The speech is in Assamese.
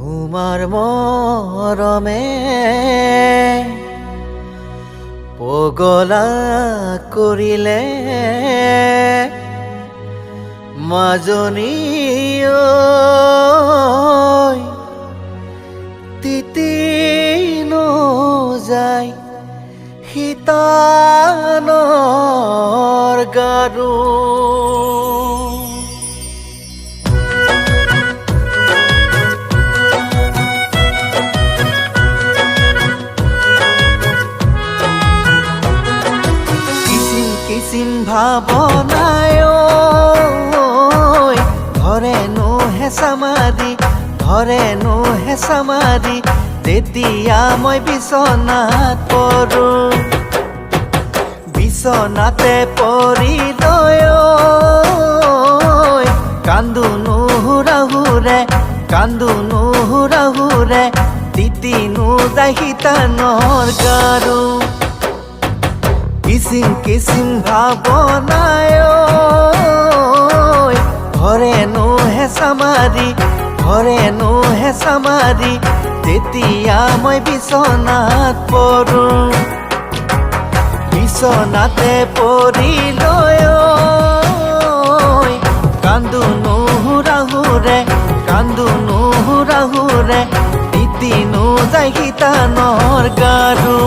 তোমাৰ মৰমে পগলা কৰিলে মাজনী তিতি যায় শীতানৰ গাৰু কিচিম ভাৱনায় ধৰেনো হেঁচা মাৰি তেতিয়া মই বিচনাত পৰোঁ বিচনাতে পৰি লৈ কান্দো নুহুৰাহুৰে তিতিনো যায় শীতানৰ গাৰু কিচিম ভাৱনায় ধৰেনো হেঁচা মাৰি তেতিয়া মই বিচনাত পৰোঁ বিচনাতে পৰি লৈ কান্দো নুহুৰাহুৰে তিতিনো যায় শীতানৰ গাৰু।